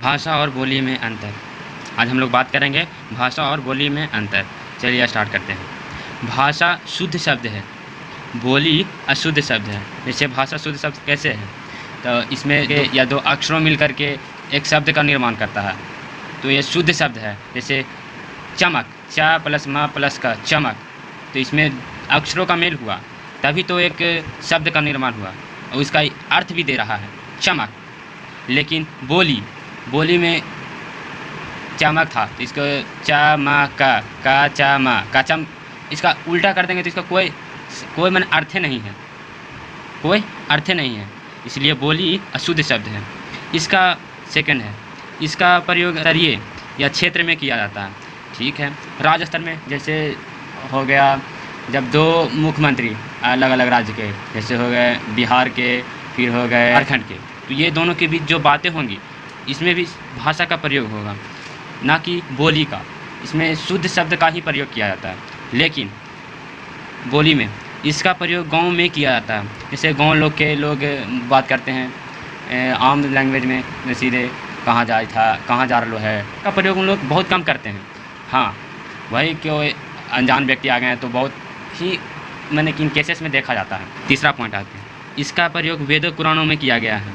भाषा और बोली में अंतर। आज हम लोग बात करेंगे भाषा और बोली में अंतर। चलिए स्टार्ट करते हैं। भाषा शुद्ध शब्द है, बोली अशुद्ध शब्द है। जैसे भाषा शुद्ध शब्द कैसे है, तो इसमें या दो अक्षरों मिलकर के एक शब्द का निर्माण करता है, तो ये शुद्ध शब्द है। जैसे चमक, च प्लस म प्लस का चमक, तो इसमें अक्षरों का मेल हुआ तभी तो एक शब्द का निर्माण हुआ और इसका अर्थ भी दे रहा है चमक। लेकिन बोली में चमक था, तो इसको चमक का चम इसका उल्टा कर देंगे तो इसका कोई मन अर्थ नहीं है, कोई अर्थ नहीं है। इसलिए बोली अशुद्ध शब्द है। इसका सेकंड है, इसका प्रयोग स्तरीय या क्षेत्र में किया जाता है। ठीक है, राज्य स्तर में जैसे हो गया जब दो मुख्यमंत्री अलग अलग राज्य के, जैसे हो गए बिहार के, फिर हो गए झारखंड के, तो ये दोनों के बीच जो बातें होंगी इसमें भी भाषा का प्रयोग होगा, ना कि बोली का। इसमें शुद्ध शब्द का ही प्रयोग किया जाता है। लेकिन बोली में इसका प्रयोग गांव में किया जाता है। जैसे गांव लोग बात करते हैं आम लैंग्वेज में, सीधे कहाँ जा रहा है का प्रयोग उन लोग बहुत कम करते हैं। हाँ, वही क्यों अनजान व्यक्ति आ गए हैं तो बहुत ही मैंने किन केसेस में देखा जाता है। तीसरा पॉइंट आते हैं, इसका प्रयोग वेदों पुराणों में किया गया है।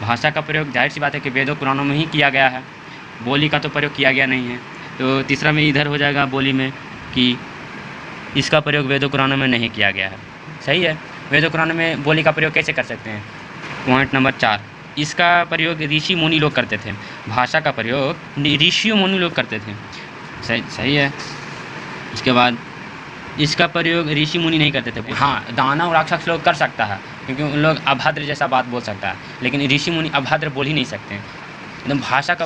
भाषा का प्रयोग जाहिर सी बात है कि वेदों पुराणों में ही किया गया है, बोली का तो प्रयोग किया गया नहीं है। तो तीसरा में इधर हो जाएगा बोली में कि इसका प्रयोग वेदों पुराणों में नहीं किया गया है। सही है, वेदों पुराणों में बोली का प्रयोग कैसे कर सकते हैं। पॉइंट नंबर 4, इसका प्रयोग ऋषि मुनि लोग करते थे। भाषा का प्रयोग ऋषि मुनि लोग करते थे। सही है। इसके बाद इसका प्रयोग ऋषि मुनि नहीं करते थे। हाँ, दानव और राक्षस लोग कर सकता है क्योंकि उन लोग अभद्र जैसा बात बोल सकता है, लेकिन ऋषि मुनि अभद्र बोल ही नहीं सकते हैं। एकदम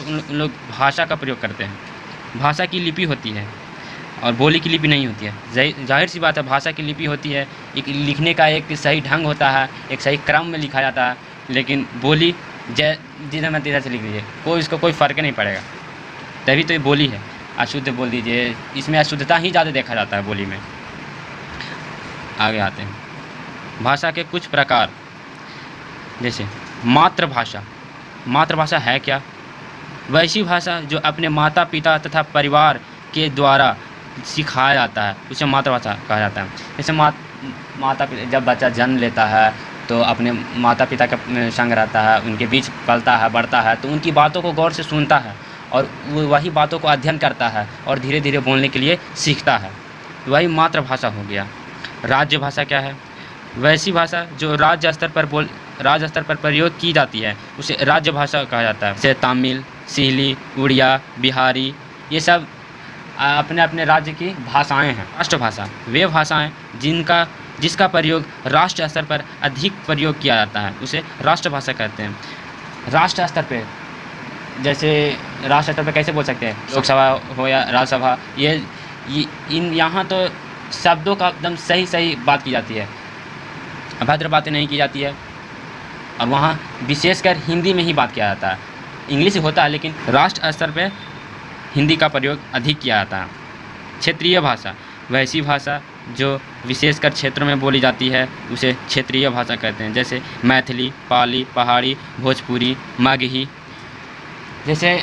उन लोग भाषा का प्रयोग करते हैं। भाषा की लिपि होती है और बोली की लिपि नहीं होती है। जाहिर सी बात है, भाषा की लिपि होती है, एक लिखने का एक सही ढंग होता है, एक सही क्रम में लिखा जाता है। लेकिन बोली जिधर मैं तिधर से लिख दीजिए, इसको कोई फ़र्क नहीं पड़ेगा, तभी तो ये बोली है। अशुद्ध बोल दीजिए, इसमें अशुद्धता ही ज़्यादा देखा जाता है बोली में। आगे आते हैं, भाषा के कुछ प्रकार। जैसे मातृभाषा। मातृभाषा है क्या? वैसी भाषा जो अपने माता पिता तथा परिवार के द्वारा सिखाया जाता है, उसे मातृभाषा कहा जाता है। जैसे माता पिता, जब बच्चा जन्म लेता है तो अपने माता पिता के संग रहता है, उनके बीच पलता है, बढ़ता है, तो उनकी बातों को गौर से सुनता है और वही बातों को अध्ययन करता है और धीरे धीरे बोलने के लिए सीखता है। वही मातृभाषा हो गया। राज्य भाषा क्या है? वैसी भाषा जो राज्य स्तर पर प्रयोग की जाती है, उसे राज्य भाषा कहा जाता है। जैसे तमिल, सिंहली, उड़िया, बिहारी, ये सब अपने अपने राज्य की भाषाएं हैं। राष्ट्रभाषा वे भाषाएं जिसका प्रयोग राष्ट्र स्तर पर अधिक प्रयोग किया जाता है, उसे राष्ट्रभाषा कहते हैं। राष्ट्र स्तर पे, जैसे राष्ट्र स्तर पर कैसे बोल सकते हैं, लोकसभा हो या राज्यसभा, यहाँ तो शब्दों का एकदम सही बात की जाती है, अभद्र बातें नहीं की जाती है। और वहाँ विशेषकर हिंदी में ही बात किया जाता है। इंग्लिश होता है, लेकिन राष्ट्र स्तर पे हिंदी का प्रयोग अधिक किया जाता है। क्षेत्रीय भाषा वैसी भाषा जो विशेषकर क्षेत्रों में बोली जाती है, उसे क्षेत्रीय भाषा कहते हैं। जैसे मैथिली, पाली, पहाड़ी, भोजपुरी, मगही। जैसे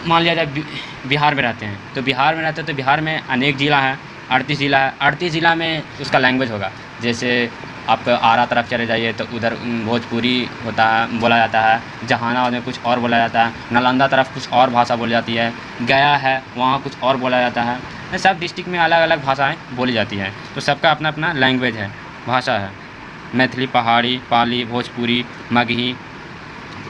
मान लिया जाए बिहार में रहते हैं, तो बिहार में अनेक ज़िला हैं, 38 ज़िला है। 38 ज़िला में उसका लैंग्वेज होगा। जैसे आप आरा तरफ चले जाइए तो उधर भोजपुरी बोला जाता है, जहानाबाद में कुछ और बोला जाता है, नालंदा तरफ कुछ और भाषा बोली जाती है, गया है वहाँ कुछ और बोला जाता है। सब डिस्ट्रिक्ट में अलग अलग भाषाएं बोली जाती हैं, तो सबका अपना अपना लैंग्वेज है, भाषा है। मैथिली, पहाड़ी, पाली, भोजपुरी, मगही।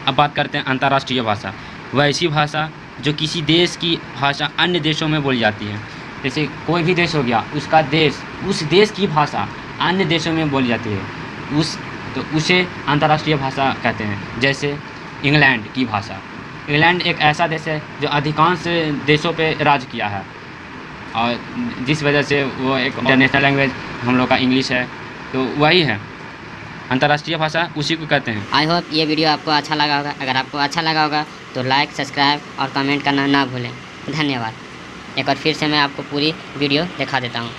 अब बात करते हैं अंतर्राष्ट्रीय भाषा। वैसी भाषा जो किसी देश की भाषा अन्य देशों में बोली जाती है। जैसे कोई भी देश हो गया, उस देश की भाषा अन्य देशों में बोली जाती है, तो उसे अंतर्राष्ट्रीय भाषा कहते हैं। जैसे इंग्लैंड की भाषा। इंग्लैंड एक ऐसा देश है जो अधिकांश देशों पे राज किया है, और जिस वजह से वो एक इंटरनेशनल लैंग्वेज हम लोग का इंग्लिश है, तो वही है अंतर्राष्ट्रीय भाषा, उसी को कहते हैं। आई होप ये वीडियो आपको अच्छा लगा होगा। अगर आपको अच्छा लगा होगा तो लाइक, सब्सक्राइब और कमेंट करना ना भूलें। धन्यवाद। एक बार फिर से मैं आपको पूरी वीडियो दिखा देता हूँ।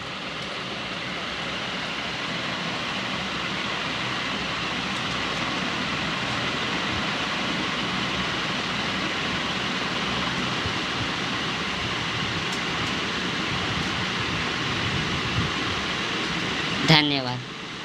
धन्यवाद।